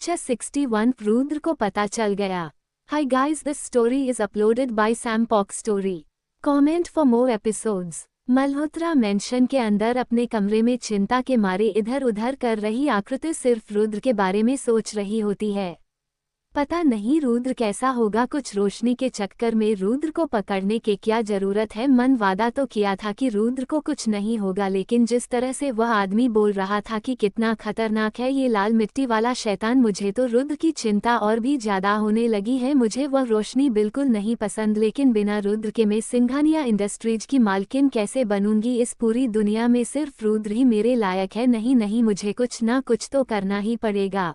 Chapter 61 Rudra को पता चल गया. Hi guys, this story is uploaded by Sam Pock Story. Comment for more episodes. Malhotra mention के अंदर अपने कमरे में चिंता के मारे इधर उधर कर रही आकृति सिर्फ रुद्र के बारे में सोच रही होती है. पता नहीं रुद्र कैसा होगा. कुछ रोशनी के चक्कर में रुद्र को पकड़ने की क्या जरूरत है. मन वादा तो किया था कि रुद्र को कुछ नहीं होगा, लेकिन जिस तरह से वह आदमी बोल रहा था कि कितना खतरनाक है ये लाल मिट्टी वाला शैतान, मुझे तो रुद्र की चिंता और भी ज्यादा होने लगी है. मुझे वह रोशनी बिल्कुल नहीं पसंद, लेकिन बिना रुद्र के मैं सिंघानिया इंडस्ट्रीज की मालकिन कैसे बनूंगी. इस पूरी दुनिया में सिर्फ रुद्र ही मेरे लायक है. नहीं नहीं, मुझे कुछ ना कुछ तो करना ही पड़ेगा.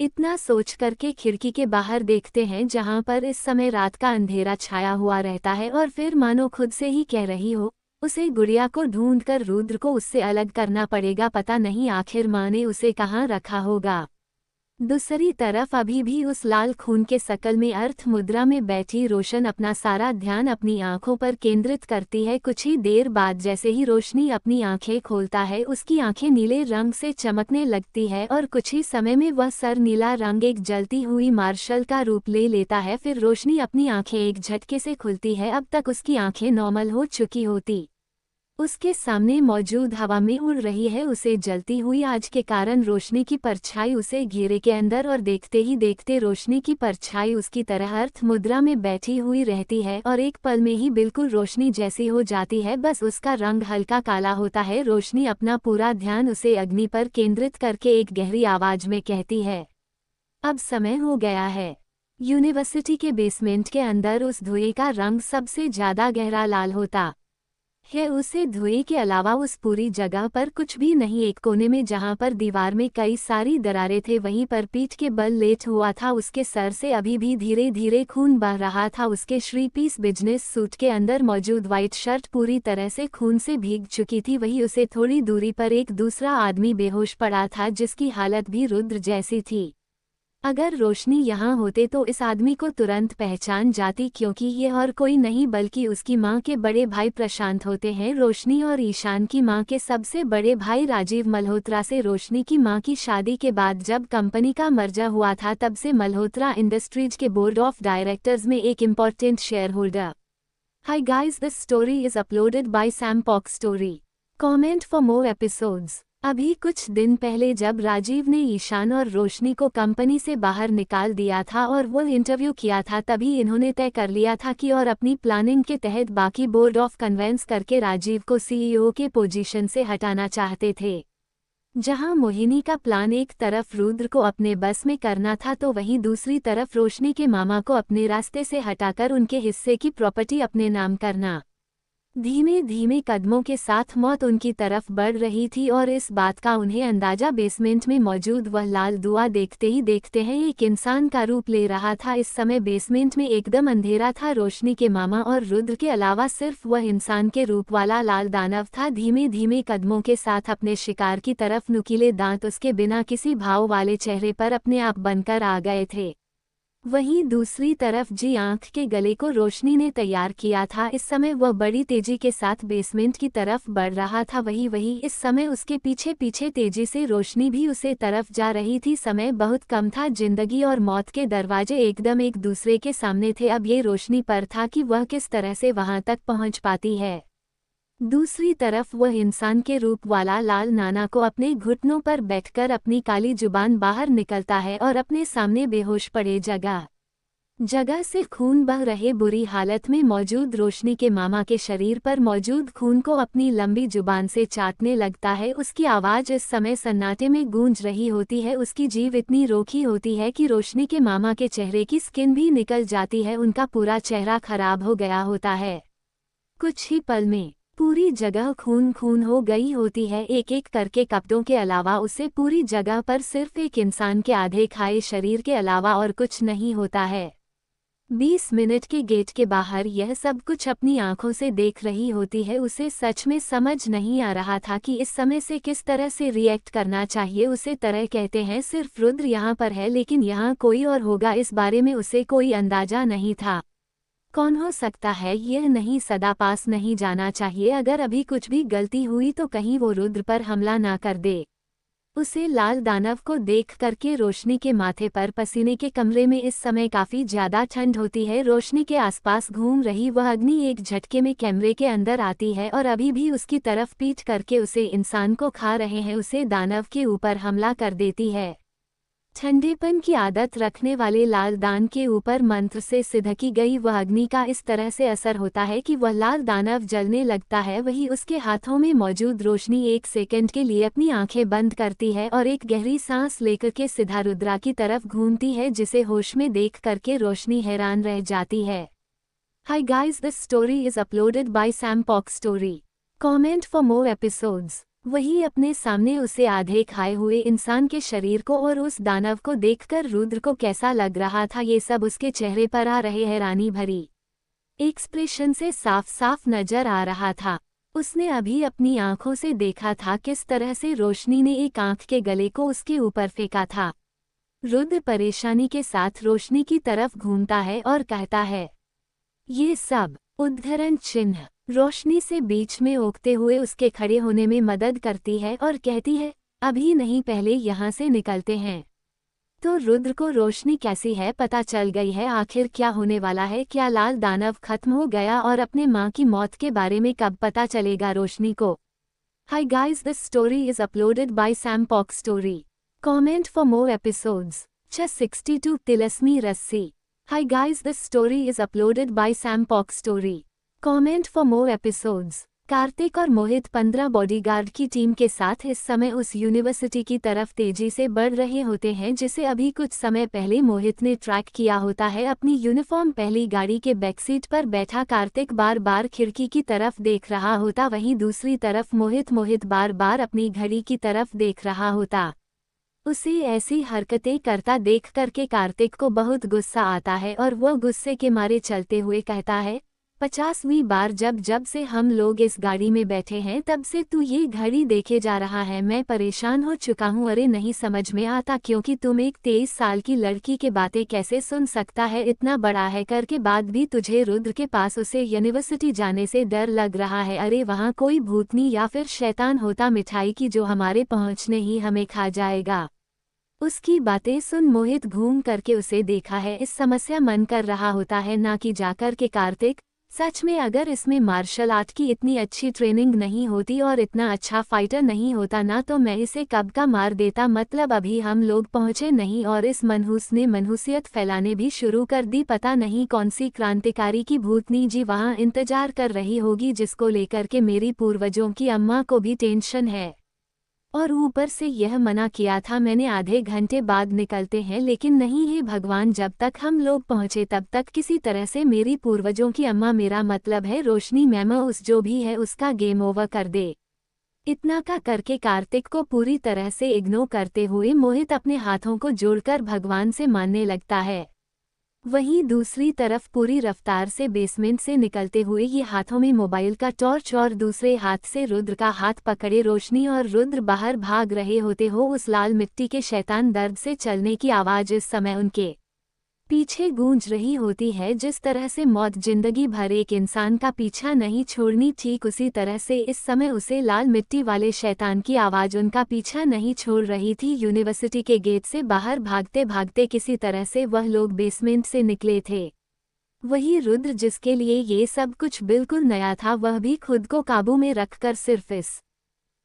इतना सोच करके खिड़की के बाहर देखते हैं, जहां पर इस समय रात का अंधेरा छाया हुआ रहता है और फिर मानो खुद से ही कह रही हो, उसे गुड़िया को ढूंढकर रुद्र को उससे अलग करना पड़ेगा. पता नहीं आखिर माँ ने उसे कहाँ रखा होगा. दूसरी तरफ अभी भी उस लाल खून के शकल में अर्थ मुद्रा में बैठी रोशन अपना सारा ध्यान अपनी आंखों पर केंद्रित करती है. कुछ ही देर बाद जैसे ही रोशनी अपनी आंखें खोलता है, उसकी आंखें नीले रंग से चमकने लगती है और कुछ ही समय में वह सर नीला रंग एक जलती हुई मार्शल का रूप ले लेता है. फिर रोशनी अपनी आंखें एक झटके से खुलती है. अब तक उसकी आंखें नॉर्मल हो चुकी होती. उसके सामने मौजूद हवा में उड़ रही है उसे जलती हुई आग के कारण रोशनी की परछाई उसे घेरे के अंदर, और देखते ही देखते रोशनी की परछाई उसकी तरह अर्थ मुद्रा में बैठी हुई रहती है और एक पल में ही बिल्कुल रोशनी जैसी हो जाती है. बस उसका रंग हल्का काला होता है. रोशनी अपना पूरा ध्यान उसे अग्नि पर केंद्रित करके एक गहरी आवाज में कहती है, अब समय हो गया है. यूनिवर्सिटी के बेसमेंट के अंदर उस धुएं का रंग सबसे ज्यादा गहरा लाल होता है. उसे धुएं के अलावा उस पूरी जगह पर कुछ भी नहीं. एक कोने में जहां पर दीवार में कई सारी दरारें थे, वहीं पर पीठ के बल लेट हुआ था. उसके सर से अभी भी धीरे धीरे खून बह रहा था. उसके श्री पीस बिजनेस सूट के अंदर मौजूद व्हाइट शर्ट पूरी तरह से खून से भीग चुकी थी. वहीं उसे थोड़ी दूरी पर एक दूसरा आदमी बेहोश पड़ा था, जिसकी हालत भी रुद्र जैसी थी. अगर रोशनी यहाँ होते तो इस आदमी को तुरंत पहचान जाती, क्योंकि ये और कोई नहीं बल्कि उसकी माँ के बड़े भाई प्रशांत होते हैं. रोशनी और ईशान की माँ के सबसे बड़े भाई राजीव मल्होत्रा से रोशनी की माँ की शादी के बाद जब कंपनी का मर्जर हुआ था, तब से मल्होत्रा इंडस्ट्रीज के बोर्ड ऑफ डायरेक्टर्स में एक important share holder. Hi guys, this story is uploaded by Sam Pok story. Comment for more episodes. अभी कुछ दिन पहले जब राजीव ने ईशान और रोशनी को कंपनी से बाहर निकाल दिया था और वो इंटरव्यू किया था, तभी इन्होंने तय कर लिया था कि और अपनी प्लानिंग के तहत बाकी बोर्ड ऑफ कन्वेंस करके राजीव को सीईओ के पोजीशन से हटाना चाहते थे. जहां मोहिनी का प्लान एक तरफ रुद्र को अपने बस में करना था, तो वहीं दूसरी तरफ रोशनी के मामा को अपने रास्ते से हटाकर उनके हिस्से की प्रॉपर्टी अपने नाम करना. धीमे धीमे कदमों के साथ मौत उनकी तरफ बढ़ रही थी और इस बात का उन्हें अंदाजा बेसमेंट में मौजूद वह लाल धुआं देखते ही देखते हैं एक इंसान का रूप ले रहा था. इस समय बेसमेंट में एकदम अंधेरा था. रोशनी के मामा और रुद्र के अलावा सिर्फ वह इंसान के रूप वाला लाल दानव था. धीमे धीमे कदमों के साथ अपने शिकार की तरफ नुकीले दांत उसके बिना किसी भाव वाले चेहरे पर अपने आप बनकर आ गए थे. वहीं दूसरी तरफ जी आंख के गले को रोशनी ने तैयार किया था. इस समय वह बड़ी तेजी के साथ बेसमेंट की तरफ बढ़ रहा था. वही इस समय उसके पीछे पीछे तेजी से रोशनी भी उसे तरफ जा रही थी. समय बहुत कम था. जिंदगी और मौत के दरवाजे एकदम एक दूसरे के सामने थे. अब ये रोशनी पर था कि वह किस तरह से वहां तक पहुंच पाती है. दूसरी तरफ वह इंसान के रूप वाला लाल नाना को अपने घुटनों पर बैठकर अपनी काली जुबान बाहर निकलता है और अपने सामने बेहोश पड़े जगह से खून बह रहे बुरी हालत में मौजूद रोशनी के मामा के शरीर पर मौजूद खून को अपनी लंबी जुबान से चाटने लगता है. उसकी आवाज इस समय सन्नाटे में गूंज रही होती है. उसकी जीभ इतनी रोकी होती है कि रोशनी के मामा के चेहरे की स्किन भी निकल जाती है. उनका पूरा चेहरा खराब हो गया होता है. कुछ ही पल में पूरी जगह खून खून हो गई होती है. एक एक करके कपड़ों के अलावा उसे पूरी जगह पर सिर्फ एक इंसान के आधे खाए शरीर के अलावा और कुछ नहीं होता है. 20 मिनट के गेट के बाहर यह सब कुछ अपनी आंखों से देख रही होती है. उसे सच में समझ नहीं आ रहा था कि इस समय से किस तरह से रिएक्ट करना चाहिए. उसे तरह कहते हैं सिर्फ रुद्र यहाँ पर है, लेकिन यहाँ कोई और होगा इस बारे में उसे कोई अंदाजा नहीं था. कौन हो सकता है यह नहीं, सदा पास नहीं जाना चाहिए. अगर अभी कुछ भी गलती हुई तो कहीं वो रुद्र पर हमला ना कर दे. उसे लाल दानव को देख करके रोशनी के माथे पर पसीने के कमरे में इस समय काफी ज्यादा ठंड होती है। रोशनी के आसपास घूम रही वह अग्नि एक झटके में कैमरे के अंदर आती है और अभी भी उसकी तरफ पीठ करके उसे इंसान को खा रहे हैं उसे दानव के ऊपर हमला कर देती है। ठंडेपन की आदत रखने वाले लाल दान के ऊपर मंत्र से सिधकी गई वह अग्नि का इस तरह से असर होता है कि वह लाल दानव जलने लगता है। वही उसके हाथों में मौजूद रोशनी एक सेकंड के लिए अपनी आंखें बंद करती है और एक गहरी सांस लेकर के सीधा रुद्रा की तरफ घूमती है, जिसे होश में देख करके रोशनी हैरान रह जाती है। Hi guys, this story is uploaded by Sam Pok story. Comment for more episodes. वही अपने सामने उसे आधे खाए हुए इंसान के शरीर को और उस दानव को देखकर रुद्र को कैसा लग रहा था ये सब उसके चेहरे पर आ रहे हैरानी भरी एक्सप्रेशन से साफ साफ नजर आ रहा था। उसने अभी अपनी आंखों से देखा था किस तरह से रोशनी ने एक आंख के गले को उसके ऊपर फेंका था। रुद्र परेशानी के साथ रोशनी की तरफ घूमता है और कहता है, ये सब उद्धरण चिन्ह रोशनी से बीच में ओकते हुए उसके खड़े होने में मदद करती है और कहती है, अभी नहीं, पहले यहाँ से निकलते हैं। तो रुद्र को रोशनी कैसी है पता चल गई है। आखिर क्या होने वाला है? क्या लाल दानव खत्म हो गया और अपने माँ की मौत के बारे में कब पता चलेगा रोशनी को? हाय guys, this story is uploaded by Sam Pok story. Comment for more episodes. 62 तिलस्मी रस्सी। Hi guys, this story is uploaded by Sam Pok Story. Comment for more episodes. Kartik और मोहित 15 बॉडीगार्ड की टीम के साथ इस समय उस यूनिवर्सिटी की तरफ तेजी से बढ़ रहे होते हैं जिसे अभी कुछ समय पहले मोहित ने ट्रैक किया होता है। अपनी यूनिफॉर्म पहली गाड़ी के बैकसीट पर बैठा कार्तिक बार बार खिड़की की तरफ देख रहा होता, वहीं दूसरी तरफ मोहित बार बार अपनी घड़ी की तरफ देख रहा होता। उसे ऐसी हरकतें करता देख करके कार्तिक को बहुत गुस्सा आता है और वह गुस्से के मारे चलते हुए कहता है, 50वीं बार जब से हम लोग इस गाड़ी में बैठे हैं तब से तू ये घड़ी देखे जा रहा है। मैं परेशान हो चुका हूँ। अरे नहीं समझ में आता क्योंकि तुम एक 23 साल की लड़की के बातें कैसे सुन सकता है? इतना बड़ा है करके बाद भी तुझे रुद्र के पास उसे यूनिवर्सिटी जाने से डर लग रहा है। अरे वहाँ कोई भूतनी या फिर शैतान होता मिठाई की जो हमारे पहुँचने ही हमें खा जाएगा। उसकी बातें सुन मोहित घूम करके उसे देखा है। इस समस्या मन कर रहा होता है ना कि जाकर के कार्तिक, सच में अगर इसमें मार्शल आर्ट की इतनी अच्छी ट्रेनिंग नहीं होती और इतना अच्छा फाइटर नहीं होता ना तो मैं इसे कब का मार देता। मतलब अभी हम लोग पहुंचे नहीं और इस मनहूस ने मनहूसियत फैलाने भी शुरू कर दी। पता नहीं कौन सी क्रांतिकारी की भूतनी जी वहां इंतजार कर रही होगी जिसको लेकर के मेरी पूर्वजों की अम्मा को भी टेंशन है। और ऊपर से यह मना किया था मैंने आधे घंटे बाद निकलते हैं, लेकिन नहीं है भगवान, जब तक हम लोग पहुंचे तब तक किसी तरह से मेरी पूर्वजों की अम्मा, मेरा मतलब है रोशनी मैम, उस जो भी है उसका गेम ओवर कर दे। इतना का करके कार्तिक को पूरी तरह से इग्नोर करते हुए मोहित अपने हाथों को जोड़कर भगवान से मानने लगता है। वहीं दूसरी तरफ पूरी रफ्तार से बेसमेंट से निकलते हुए ये हाथों में मोबाइल का टॉर्च और दूसरे हाथ से रुद्र का हाथ पकड़े रोशनी और रुद्र बाहर भाग रहे होते हो। उस लाल मिट्टी के शैतान दर्द से चलने की आवाज इस समय उनके पीछे गूंज रही होती है। जिस तरह से मौत जिंदगी भर एक इंसान का पीछा नहीं छोड़नी, ठीक उसी तरह से इस समय उसे लाल मिट्टी वाले शैतान की आवाज उनका पीछा नहीं छोड़ रही थी। यूनिवर्सिटी के गेट से बाहर भागते भागते किसी तरह से वह लोग बेसमेंट से निकले थे। वही रुद्र जिसके लिए ये सब कुछ बिल्कुल नया था, वह भी खुद को काबू में रखकर सिर्फ इस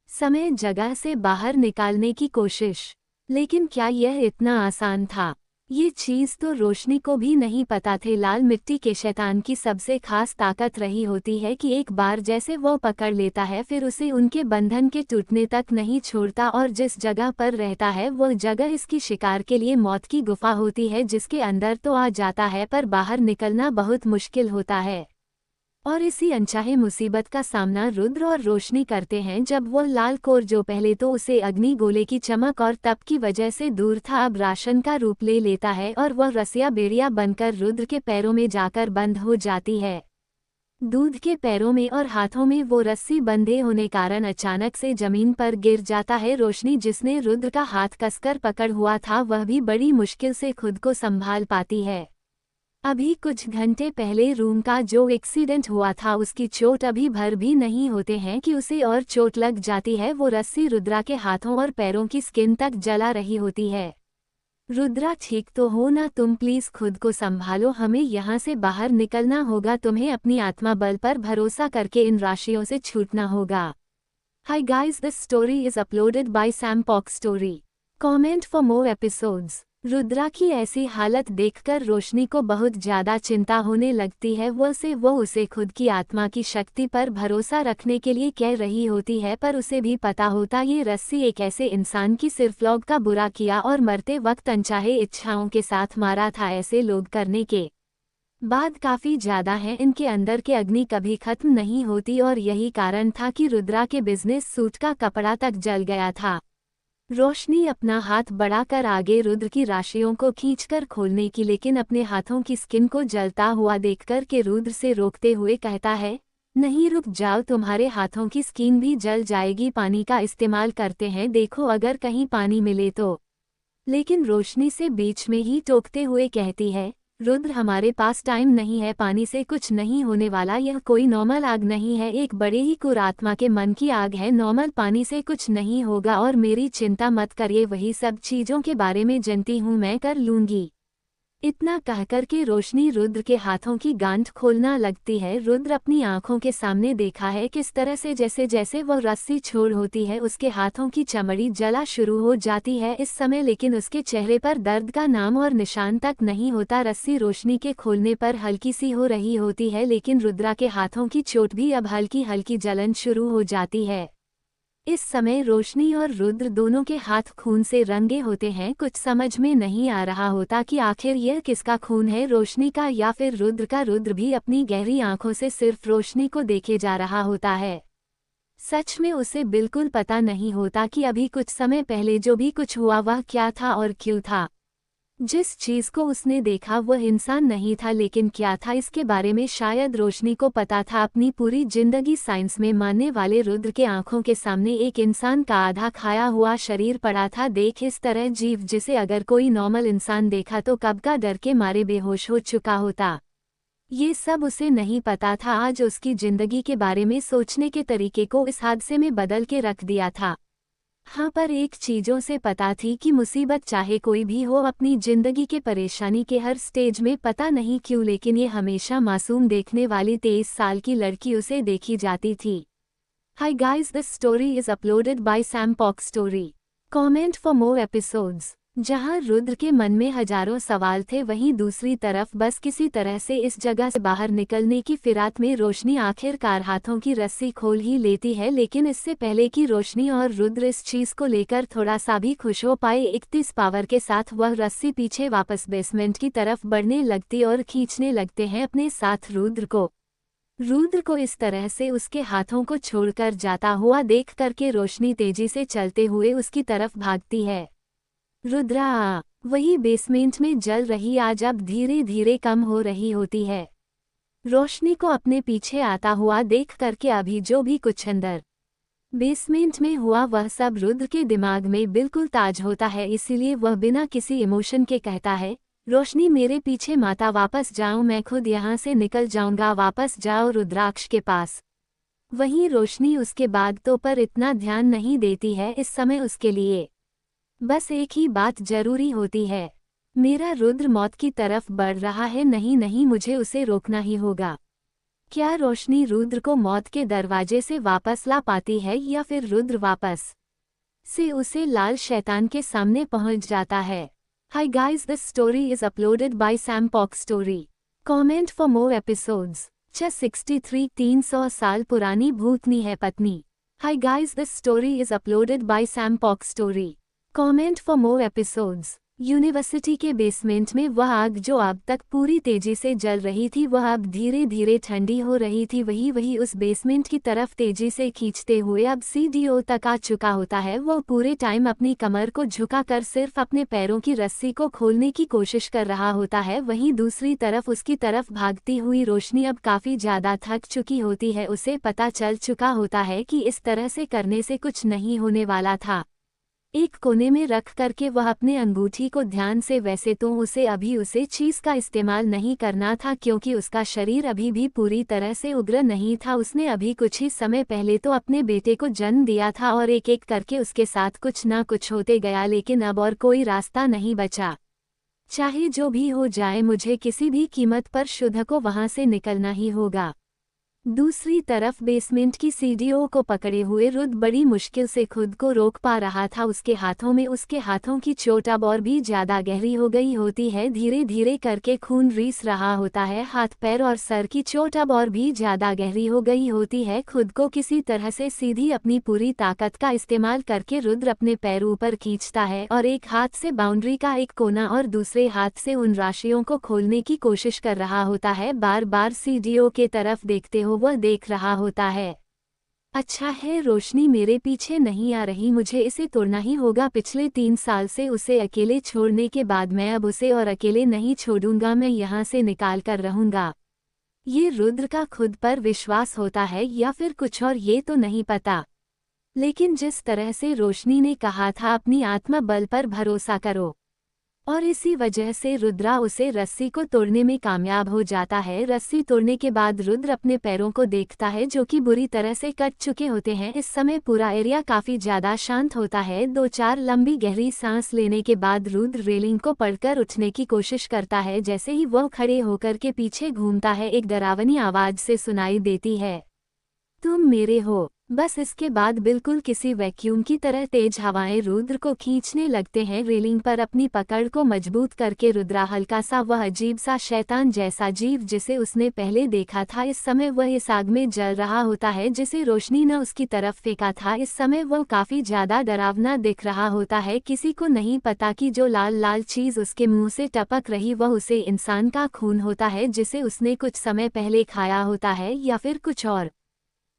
समय जगह से बाहर निकालने की कोशिश। लेकिन क्या यह इतना आसान था? ये चीज़ तो रोशनी को भी नहीं पता थे। लाल मिट्टी के शैतान की सबसे खास ताकत रही होती है कि एक बार जैसे वो पकड़ लेता है फिर उसे उनके बंधन के टूटने तक नहीं छोड़ता और जिस जगह पर रहता है वो जगह इसकी शिकार के लिए मौत की गुफा होती है, जिसके अंदर तो आ जाता है पर बाहर निकलना बहुत मुश्किल होता है। और इसी अनचाहे मुसीबत का सामना रुद्र और रोशनी करते हैं जब वो लाल कोर, जो पहले तो उसे अग्नि गोले की चमक और तप की वजह से दूर था, अब राशन का रूप ले लेता है और वह रसिया बेड़िया बनकर रुद्र के पैरों में जाकर बंद हो जाती है। दूध के पैरों में और हाथों में वो रस्सी बंधे होने कारण अचानक से जमीन पर गिर जाता है। रोशनी, जिसने रुद्र का हाथ कसकर पकड़ हुआ था, वह भी बड़ी मुश्किल से खुद को संभाल पाती है। अभी कुछ घंटे पहले रूम का जो एक्सीडेंट हुआ था उसकी चोट अभी भर भी नहीं होते हैं कि उसे और चोट लग जाती है। वो रस्सी रुद्रा के हाथों और पैरों की स्किन तक जला रही होती है। रुद्रा, ठीक तो हो ना तुम? प्लीज खुद को संभालो, हमें यहाँ से बाहर निकलना होगा। तुम्हें अपनी आत्मा बल पर भरोसा करके इन राशियों से छूटना होगा। हाय guys, this story is uploaded by Sam Pok story. Comment for more episodes. Rudra की ऐसी हालत देखकर रोशनी को बहुत ज्यादा चिंता होने लगती है। वो उसे खुद की आत्मा की शक्ति पर भरोसा रखने के लिए कह रही होती है, पर उसे भी पता होता ये रस्सी एक ऐसे इंसान की सिर्फ लोग का बुरा किया और मरते वक्त अनचाहे इच्छाओं के साथ मारा था। ऐसे लोग करने के बाद काफी ज्यादा हैं, इनके अंदर के अग्नि कभी खत्म नहीं होती और यही कारण था कि रुद्रा के बिजनेस सूट का कपड़ा तक जल गया था। रोशनी अपना हाथ बढ़ाकर आगे रुद्र की राशियों को खींचकर खोलने की, लेकिन अपने हाथों की स्किन को जलता हुआ देखकर के रुद्र से रोकते हुए कहता है, नहीं रुक जाओ, तुम्हारे हाथों की स्किन भी जल जाएगी। पानी का इस्तेमाल करते हैं, देखो अगर कहीं पानी मिले तो। लेकिन रोशनी से बीच में ही टोकते हुए कहती है, रुद्र हमारे पास टाइम नहीं है, पानी से कुछ नहीं होने वाला। यह कोई नॉर्मल आग नहीं है, एक बड़े ही कुरात्मा के मन की आग है। नॉर्मल पानी से कुछ नहीं होगा और मेरी चिंता मत करिए, वही सब चीजों के बारे में जानती हूँ, मैं कर लूंगी। इतना कहकर के रोशनी रुद्र के हाथों की गांठ खोलना लगती है। रुद्र अपनी आंखों के सामने देखा है किस तरह से जैसे जैसे वह रस्सी छोड़ होती है उसके हाथों की चमड़ी जला शुरू हो जाती है इस समय, लेकिन उसके चेहरे पर दर्द का नाम और निशान तक नहीं होता। रस्सी रोशनी के खोलने पर हल्की सी हो रही होती है, लेकिन रुद्रा के हाथों की चोट भी अब हल्की हल्की जलन शुरू हो जाती है। इस समय रोशनी और रुद्र दोनों के हाथ खून से रंगे होते हैं। कुछ समझ में नहीं आ रहा होता कि आखिर यह किसका खून है, रोशनी का या फिर रुद्र का। रुद्र भी अपनी गहरी आंखों से सिर्फ रोशनी को देखे जा रहा होता है। सच में उसे बिल्कुल पता नहीं होता कि अभी कुछ समय पहले जो भी कुछ हुआ वह क्या था और क्यों था। जिस चीज को उसने देखा वह इंसान नहीं था, लेकिन क्या था इसके बारे में शायद रोशनी को पता था। अपनी पूरी जिंदगी साइंस में मानने वाले रुद्र के आंखों के सामने एक इंसान का आधा खाया हुआ शरीर पड़ा था। देख, इस तरह जीव जिसे अगर कोई नॉर्मल इंसान देखा तो कब का डर के मारे बेहोश हो चुका होता। ये सब उसे नहीं पता था। आज उसकी जिंदगी के बारे में सोचने के तरीके को इस हादसे में बदल के रख दिया था। हाँ, पर एक चीजों से पता थी कि मुसीबत चाहे कोई भी हो, अपनी जिंदगी के परेशानी के हर स्टेज में पता नहीं क्यों, लेकिन ये हमेशा मासूम देखने वाली 23 साल की लड़की उसे देखी जाती थी। हाय guys, this story is uploaded by Sam Pok story. Comment for more episodes. जहां रुद्र के मन में हजारों सवाल थे, वहीं दूसरी तरफ बस किसी तरह से इस जगह से बाहर निकलने की फिराक में रोशनी आखिरकार हाथों की रस्सी खोल ही लेती है। लेकिन इससे पहले कि रोशनी और रुद्र इस चीज को लेकर थोड़ा सा भी खुश हो पाए, 31 पावर के साथ वह रस्सी पीछे वापस बेसमेंट की तरफ बढ़ने लगती और खींचने लगते हैं अपने साथ रुद्र को। रुद्र को इस तरह से उसके हाथों को छोड़कर जाता हुआ देख करके रोशनी तेजी से चलते हुए उसकी तरफ भागती है। रुद्रा, वही बेसमेंट में जल रही आग अब धीरे धीरे कम हो रही होती है। रोशनी को अपने पीछे आता हुआ देख करके अभी जो भी कुछ अंदर बेसमेंट में हुआ वह सब रुद्र के दिमाग में बिल्कुल ताज होता है। इसीलिए वह बिना किसी इमोशन के कहता है, रोशनी मेरे पीछे माता, वापस जाओ, मैं खुद यहाँ से निकल जाऊंगा, वापस जाओ रुद्राक्ष के पास। वहीं रोशनी उसके बाद तो पर इतना ध्यान नहीं देती है। इस समय उसके लिए बस एक ही बात जरूरी होती है, मेरा रुद्र मौत की तरफ बढ़ रहा है, नहीं नहीं मुझे उसे रोकना ही होगा। क्या रोशनी रुद्र को मौत के दरवाजे से वापस ला पाती है या फिर रुद्र वापस से उसे लाल शैतान के सामने पहुंच जाता है? Hi guys, this story is uploaded by Sam Pok story. Comment for more episodes. 63 300 साल पुरानी भूतनी है पत्नी। Hi guys, this story is uploaded by Sam Pok story. Comment for more episodes. University के बेसमेंट में वह आग जो अब तक पूरी तेजी से जल रही थी वह अब धीरे धीरे ठंडी हो रही थी। वही उस बेसमेंट की तरफ तेजी से खींचते हुए अब सीढ़ियों तक आ चुका होता है। वह पूरे टाइम अपनी कमर को झुकाकर सिर्फ अपने पैरों की रस्सी को खोलने की कोशिश कर रहा होता है। वहीं दूसरी तरफ उसकी तरफ भागती हुई रोशनी अब काफी ज्यादा थक चुकी होती है। उसे पता चल चुका होता है कि इस तरह से करने से कुछ नहीं होने वाला था। एक कोने में रख करके वह अपने अंगूठी को ध्यान से, वैसे तो उसे अभी उसे चीज का इस्तेमाल नहीं करना था क्योंकि उसका शरीर अभी भी पूरी तरह से उग्र नहीं था। उसने अभी कुछ ही समय पहले तो अपने बेटे को जन्म दिया था और एक एक करके उसके साथ कुछ ना कुछ होते गया, लेकिन अब और कोई रास्ता नहीं बचा। चाहे जो भी हो जाए, मुझे किसी भी कीमत पर शुद्ध को वहां से निकलना ही होगा। दूसरी तरफ बेसमेंट की सीढ़ियों को पकड़े हुए रुद्र बड़ी मुश्किल से खुद को रोक पा रहा था। उसके हाथों की चोट अब और भी ज्यादा गहरी हो गई होती है। धीरे धीरे करके खून रीस रहा होता है। हाथ पैर और सर की चोट अब और भी ज्यादा गहरी हो गई होती है। खुद को किसी तरह से सीधी अपनी पूरी ताकत का इस्तेमाल करके रुद्र अपने पैर ऊपर खींचता है और एक हाथ से बाउंड्री का एक कोना और दूसरे हाथ से उन राशियों को खोलने की कोशिश कर रहा होता है। बार बार सीढ़ियों के तरफ देखते हो वह देख रहा होता है। अच्छा है रोशनी मेरे पीछे नहीं आ रही, मुझे इसे तोड़ना ही होगा। पिछले 3 साल से उसे अकेले छोड़ने के बाद मैं अब उसे और अकेले नहीं छोड़ूंगा, मैं यहाँ से निकाल कर रहूंगा। ये रुद्र का खुद पर विश्वास होता है या फिर कुछ और, ये तो नहीं पता, लेकिन जिस तरह से रोशनी ने कहा था अपनी आत्मा बल पर भरोसा करो, और इसी वजह से रुद्रा उसे रस्सी को तोड़ने में कामयाब हो जाता है। रस्सी तोड़ने के बाद रुद्र अपने पैरों को देखता है जो कि बुरी तरह से कट चुके होते हैं। इस समय पूरा एरिया काफी ज्यादा शांत होता है। 2-4 लंबी गहरी सांस लेने के बाद रुद्र रेलिंग को पकड़कर उठने की कोशिश करता है। जैसे ही वह खड़े होकर के पीछे घूमता है, एक डरावनी आवाज से सुनाई देती है, तुम मेरे हो। बस इसके बाद बिल्कुल किसी वैक्यूम की तरह तेज हवाएं रुद्र को खींचने लगते हैं। रेलिंग पर अपनी पकड़ को मजबूत करके रुद्रा हल्का सा, वह अजीब सा शैतान जैसा जीव जिसे उसने पहले देखा था, इस समय वह इस आग में जल रहा होता है जिसे रोशनी ने उसकी तरफ फेंका था। इस समय वह काफी ज्यादा डरावना दिख रहा होता है। किसी को नहीं पता कि जो लाल लाल चीज उसके मुंह से टपक रही वह उसे इंसान का खून होता है जिसे उसने कुछ समय पहले खाया होता है या फिर कुछ और।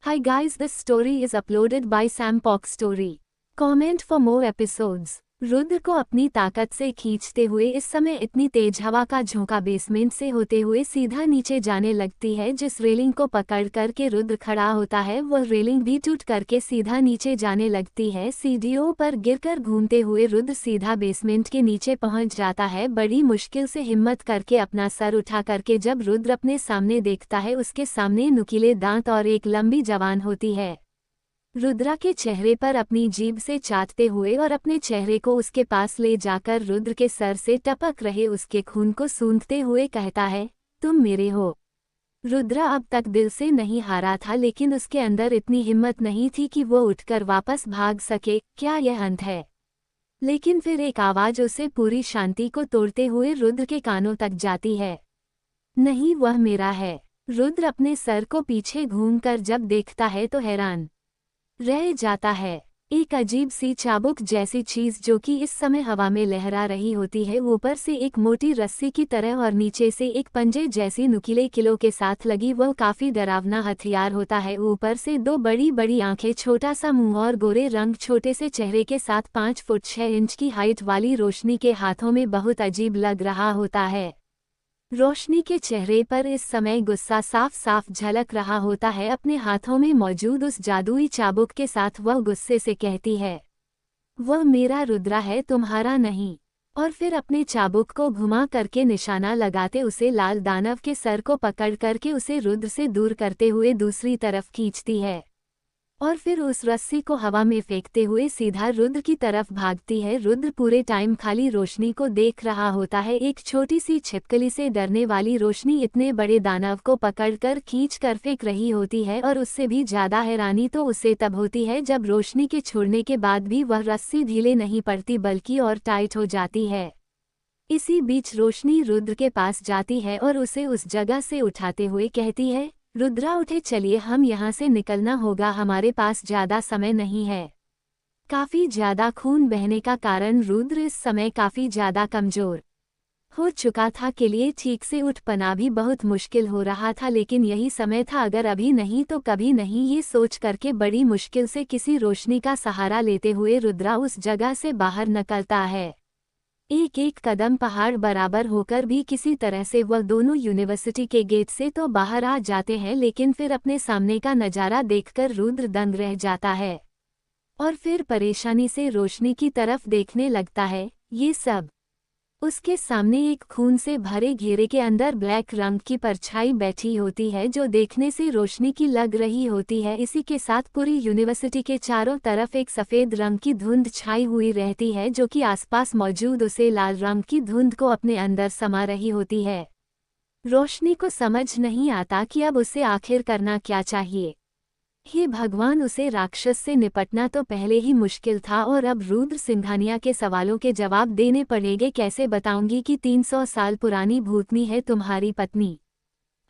Hi guys, this story is uploaded by Sam Pock Story. Comment for more episodes. Rudra को अपनी ताकत से खींचते हुए इस समय इतनी तेज हवा का झोंका बेसमेंट से होते हुए सीधा नीचे जाने लगती है। जिस रेलिंग को पकड़ करके रुद्र खड़ा होता है वह रेलिंग भी टूट करके सीधा नीचे जाने लगती है। सीढ़ियों पर गिरकर घूमते हुए रुद्र सीधा बेसमेंट के नीचे पहुंच जाता है। बड़ी मुश्किल से हिम्मत करके अपना सर उठा करके जब रुद्र अपने सामने देखता है, उसके सामने नुकीले दांत और एक लंबी जबान होती है। रुद्रा के चेहरे पर अपनी जीभ से चाटते हुए और अपने चेहरे को उसके पास ले जाकर रुद्र के सर से टपक रहे उसके खून को सूंघते हुए कहता है, तुम मेरे हो। रुद्रा अब तक दिल से नहीं हारा था, लेकिन उसके अंदर इतनी हिम्मत नहीं थी कि वो उठकर वापस भाग सके। क्या यह अंत है? लेकिन फिर एक आवाज उसे पूरी शांति को तोड़ते हुए रुद्र के कानों तक जाती है, नहीं, वह मेरा है। रुद्र अपने सर को पीछे घूमकर जब देखता है तो हैरान रह जाता है। एक अजीब सी चाबुक जैसी चीज जो कि इस समय हवा में लहरा रही होती है, ऊपर से एक मोटी रस्सी की तरह और नीचे से एक पंजे जैसी नुकीले किलो के साथ लगी, वह काफी डरावना हथियार होता है। ऊपर से 2 बड़ी बड़ी आंखें, छोटा सा मुंह और गोरे रंग, छोटे से चेहरे के साथ 5 फुट 6 इंच की हाइट वाली रोशनी के हाथों में बहुत अजीब लग रहा होता है। रोशनी के चेहरे पर इस समय गुस्सा साफ साफ झलक रहा होता है। अपने हाथों में मौजूद उस जादुई चाबुक के साथ वह गुस्से से कहती है, वह मेरा रुद्रा है, तुम्हारा नहीं। और फिर अपने चाबुक को घुमा करके निशाना लगाते उसे लाल दानव के सर को पकड़ करके उसे रुद्र से दूर करते हुए दूसरी तरफ खींचती है और फिर उस रस्सी को हवा में फेंकते हुए सीधा रुद्र की तरफ भागती है। रुद्र पूरे टाइम खाली रोशनी को देख रहा होता है। एक छोटी सी छिपकली से डरने वाली रोशनी इतने बड़े दानव को पकड़कर खींच कर फेंक रही होती है, और उससे भी ज्यादा हैरानी तो उसे तब होती है जब रोशनी के छोड़ने के बाद भी वह रस्सी ढीले नहीं पड़ती बल्कि और टाइट हो जाती है। इसी बीच रोशनी रुद्र के पास जाती है और उसे उस जगह से उठाते हुए कहती है, रुद्रा उठे, चलिए हम यहाँ से निकलना होगा, हमारे पास ज्यादा समय नहीं है। काफी ज्यादा खून बहने का कारण रुद्र इस समय काफी ज्यादा कमजोर हो चुका था। के लिए ठीक से उठ पाना भी बहुत मुश्किल हो रहा था, लेकिन यही समय था, अगर अभी नहीं तो कभी नहीं, ये सोच करके बड़ी मुश्किल से किसी रोशनी का सहारा लेते हुए रुद्रा उस जगह से बाहर निकलता है। एक एक कदम पहाड़ बराबर होकर भी किसी तरह से वह दोनों यूनिवर्सिटी के गेट से तो बाहर आ जाते हैं, लेकिन फिर अपने सामने का नज़ारा देखकर रुद्र दंग रह जाता है। और फिर परेशानी से रोशनी की तरफ देखने लगता है। ये सब उसके सामने एक खून से भरे घेरे के अंदर ब्लैक रंग की परछाई बैठी होती है जो देखने से रोशनी की लग रही होती है। इसी के साथ पूरी यूनिवर्सिटी के चारों तरफ एक सफ़ेद रंग की धुंध छाई हुई रहती है जो कि आसपास मौजूद उसे लाल रंग की धुंध को अपने अंदर समा रही होती है। रोशनी को समझ नहीं आता कि अब उसे आखिर करना क्या चाहिए। हे भगवान, उसे राक्षस से निपटना तो पहले ही मुश्किल था और अब रुद्र सिंघानिया के सवालों के जवाब देने पड़ेंगे। कैसे बताऊंगी कि 300 साल पुरानी भूतनी है तुम्हारी पत्नी।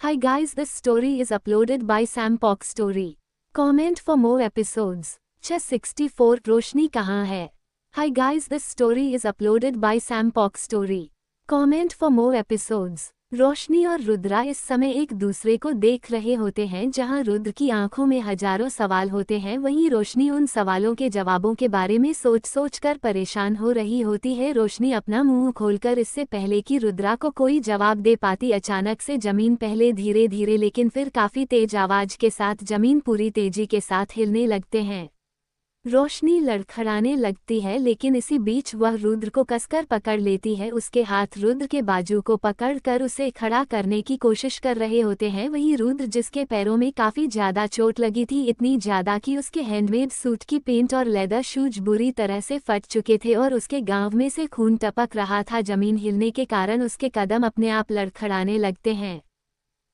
Hi guys, this story is uploaded by Sam Pok story. Comment for more episodes. 64 Roshni कहाँ है। Hi guys, this story is uploaded by Sam Pok story. Comment for more episodes. Roshni और रुद्रा इस समय एक दूसरे को देख रहे होते हैं। जहां रुद्र की आंखों में हजारों सवाल होते हैं, वहीं रोशनी उन सवालों के जवाबों के बारे में सोच सोच कर परेशान हो रही होती है। रोशनी अपना मुंह खोलकर इससे पहले कि रुद्रा को कोई जवाब दे पाती, अचानक से जमीन पहले धीरे धीरे लेकिन फिर काफी तेज आवाज के साथ जमीन पूरी तेजी के साथ हिलने लगते हैं। रोशनी लड़खड़ाने लगती है लेकिन इसी बीच वह रुद्र को कसकर पकड़ लेती है। उसके हाथ रुद्र के बाजू को पकड़कर उसे खड़ा करने की कोशिश कर रहे होते हैं। वहीं रुद्र, जिसके पैरों में काफी ज्यादा चोट लगी थी, इतनी ज्यादा कि उसके हैंडमेड सूट की पेंट और लेदर शूज बुरी तरह से फट चुके थे और उसके गांव में से खून टपक रहा था। जमीन हिलने के कारण उसके कदम अपने आप लड़खड़ाने लगते हैं।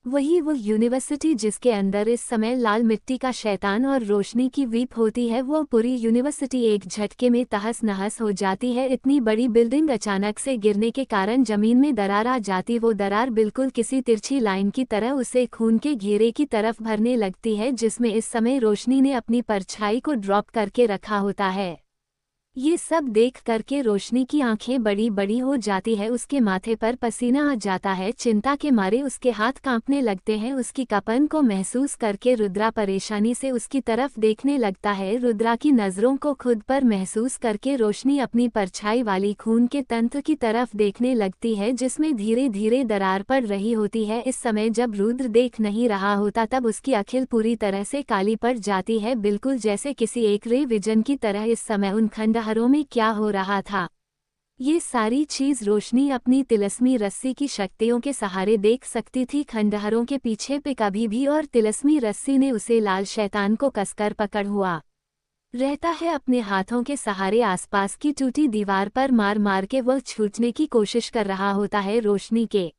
वही वो यूनिवर्सिटी जिसके अंदर इस समय लाल मिट्टी का शैतान और रोशनी की वीप होती है, वो पूरी यूनिवर्सिटी एक झटके में तहस नहस हो जाती है। इतनी बड़ी बिल्डिंग अचानक से गिरने के कारण जमीन में दरार आ जाती, वो दरार बिल्कुल किसी तिरछी लाइन की तरह उसे खून के घेरे की तरफ भरने लगती है जिसमें इस समय रोशनी ने अपनी परछाई को ड्रॉप करके रखा होता है। ये सब देख करके रोशनी की आंखें बड़ी बड़ी हो जाती है, उसके माथे पर पसीना आ जाता है। चिंता के मारे उसके हाथ कांपने लगते हैं। उसकी कंपन को महसूस करके रुद्रा परेशानी से उसकी तरफ देखने लगता है। रुद्रा की नज़रों को खुद पर महसूस करके रोशनी अपनी परछाई वाली खून के तंत्र की तरफ देखने लगती है जिसमें धीरे धीरे दरार पड़ रही होती है। इस समय जब रुद्र देख नहीं रहा होता तब उसकी आंखें पूरी तरह से काली पड़ जाती है, बिल्कुल जैसे किसी एक रे विजन की तरह। इस समय उन खंडहरों में क्या हो रहा था, ये सारी चीज रोशनी अपनी तिलस्मी रस्सी की शक्तियों के सहारे देख सकती थी। खंडहरों के पीछे पे कभी भी और तिलस्मी रस्सी ने उसे लाल शैतान को कसकर पकड़ हुआ रहता है। अपने हाथों के सहारे आसपास की टूटी दीवार पर मार मार के वह छूटने की कोशिश कर रहा होता है। रोशनी के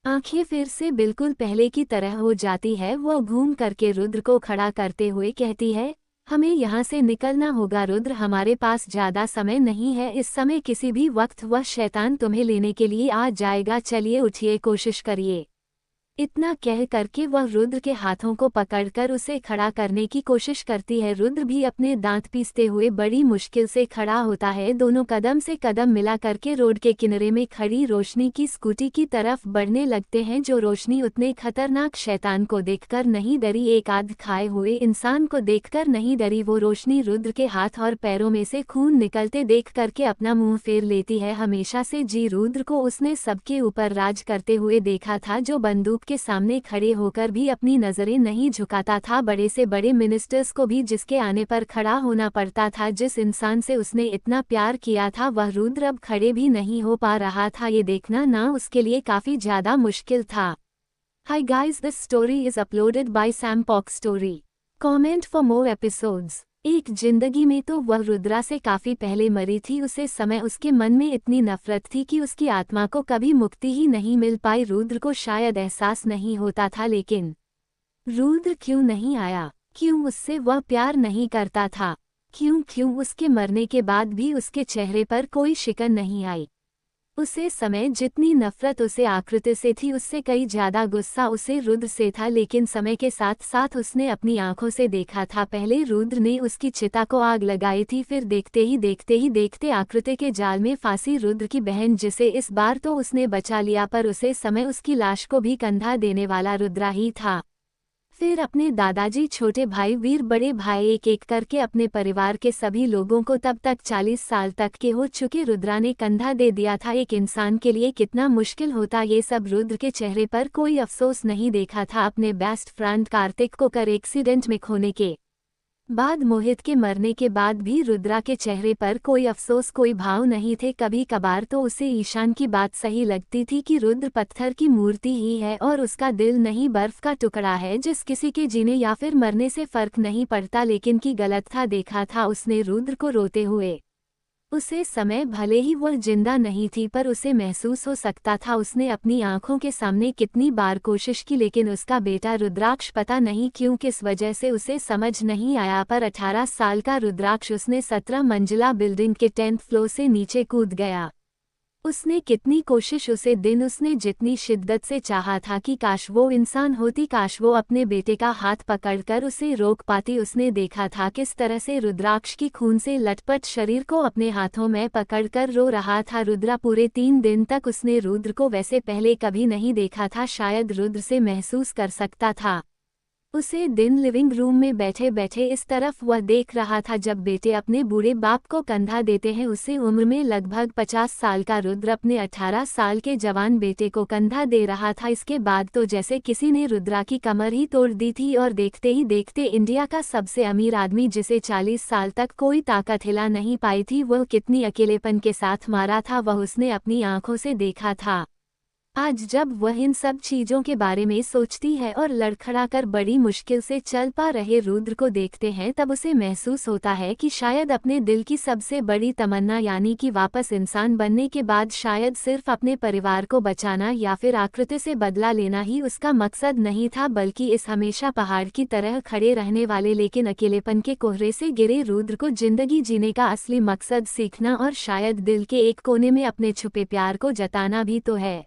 आंखें फिर से बिल्कुल पहले की तरह हो जाती है। वह घूम करके रुद्र को खड़ा करते हुए कहती है, हमें यहाँ से निकलना होगा रुद्र, हमारे पास ज्यादा समय नहीं है। इस समय किसी भी वक्त वह शैतान तुम्हें लेने के लिए आ जाएगा। चलिए उठिए, कोशिश करिए। इतना कह करके वह रुद्र के हाथों को पकड़कर उसे खड़ा करने की कोशिश करती है। रुद्र भी अपने दांत पीसते हुए बड़ी मुश्किल से खड़ा होता है। दोनों कदम से कदम मिला करके रोड के किनारे में खड़ी रोशनी की स्कूटी की तरफ बढ़ने लगते हैं। जो रोशनी उतने खतरनाक शैतान को देखकर नहीं डरी, एक आध खाए हुए इंसान को देखकर नहीं डरी। वो रोशनी रुद्र के हाथ और पैरों में से खून निकलते देख करके अपना मुंह फेर लेती है। हमेशा से जी रुद्र को उसने सबके ऊपर राज करते हुए देखा था, जो बंदूक के सामने खड़े होकर भी अपनी नजरें नहीं झुकाता था। बड़े से बड़े मिनिस्टर्स को भी जिसके आने पर खड़ा होना पड़ता था। जिस इंसान से उसने इतना प्यार किया था, वह रुद्र अब खड़े भी नहीं हो पा रहा था। ये देखना ना उसके लिए काफी ज्यादा मुश्किल था। हाय guys, this story is uploaded by Sam Pok story. Comment for more episodes. एक जिंदगी में तो वह रुद्रा से काफी पहले मरी थी। उसे समय उसके मन में इतनी नफरत थी कि उसकी आत्मा को कभी मुक्ति ही नहीं मिल पाई। रुद्र को शायद एहसास नहीं होता था, लेकिन रुद्र क्यों नहीं आया? क्यों उससे वह प्यार नहीं करता था? क्यों उसके मरने के बाद भी उसके चेहरे पर कोई शिकन नहीं आई? उसे समय जितनी नफरत उसे आकृति से थी, उससे कई ज्यादा गुस्सा उसे रुद्र से था। लेकिन समय के साथ साथ उसने अपनी आंखों से देखा था, पहले रुद्र ने उसकी चिता को आग लगाई थी, फिर देखते ही देखते आकृति के जाल में फांसी रुद्र की बहन, जिसे इस बार तो उसने बचा लिया, पर उसे समय उसकी लाश को भी कंधा देने वाला रुद्रा ही था। फिर अपने दादाजी, छोटे भाई, वीर, बड़े भाई, एक एक करके अपने परिवार के सभी लोगों को तब तक 40 साल तक के हो चुके रुद्रा ने कंधा दे दिया था। एक इंसान के लिए कितना मुश्किल होता ये सब। रुद्र के चेहरे पर कोई अफसोस नहीं देखा था अपने बेस्ट फ्रेंड कार्तिक को कार एक्सीडेंट में खोने के बाद मोहित के मरने के बाद भी रुद्रा के चेहरे पर कोई अफसोस कोई भाव नहीं थे। कभी कभार तो उसे ईशान की बात सही लगती थी कि रुद्र पत्थर की मूर्ति ही है और उसका दिल नहीं बर्फ का टुकड़ा है जिस किसी के जीने या फिर मरने से फर्क नहीं पड़ता। लेकिन की गलत था, देखा था उसने रुद्र को रोते हुए। उसे समय भले ही वह जिंदा नहीं थी पर उसे महसूस हो सकता था। उसने अपनी आंखों के सामने कितनी बार कोशिश की लेकिन उसका बेटा रुद्राक्ष पता नहीं क्यों किस वजह से उसे समझ नहीं आया। पर 18 साल का रुद्राक्ष उसने 17 मंजिला बिल्डिंग के 10th फ्लोर से नीचे कूद गया। उसने कितनी कोशिश, उसे दिन उसने जितनी शिद्दत से चाहा था कि काश वो इंसान होती, काश वो अपने बेटे का हाथ पकड़कर उसे रोक पाती। उसने देखा था किस तरह से रुद्राक्ष की खून से लटपट शरीर को अपने हाथों में पकड़कर रो रहा था रुद्रा। पूरे 3 दिन तक उसने रुद्र को वैसे पहले कभी नहीं देखा था, शायद रुद्र से महसूस कर सकता था उसे दिन लिविंग रूम में बैठे बैठे। इस तरफ वह देख रहा था जब बेटे अपने बूढ़े बाप को कंधा देते हैं। उसे उम्र में लगभग 50 साल का रुद्र अपने 18 साल के जवान बेटे को कंधा दे रहा था। इसके बाद तो जैसे किसी ने रुद्रा की कमर ही तोड़ दी थी और देखते ही देखते इंडिया का सबसे अमीर आदमी जिसे 40 साल तक कोई ताकत हिला नहीं पाई थी, वह कितनी अकेलेपन के साथ मारा था वह उसने अपनी आंखों से देखा था। आज जब वह इन सब चीजों के बारे में सोचती है और लड़खड़ाकर बड़ी मुश्किल से चल पा रहे रुद्र को देखते हैं तब उसे महसूस होता है कि शायद अपने दिल की सबसे बड़ी तमन्ना यानी कि वापस इंसान बनने के बाद शायद सिर्फ अपने परिवार को बचाना या फिर आकृति से बदला लेना ही उसका मकसद नहीं था, बल्कि इस हमेशा पहाड़ की तरह खड़े रहने वाले लेकिन अकेलेपन के कोहरे से घिरे रुद्र को जिंदगी जीने का असली मकसद सीखना और शायद दिल के एक कोने में अपने छुपे प्यार को जताना भी तो है।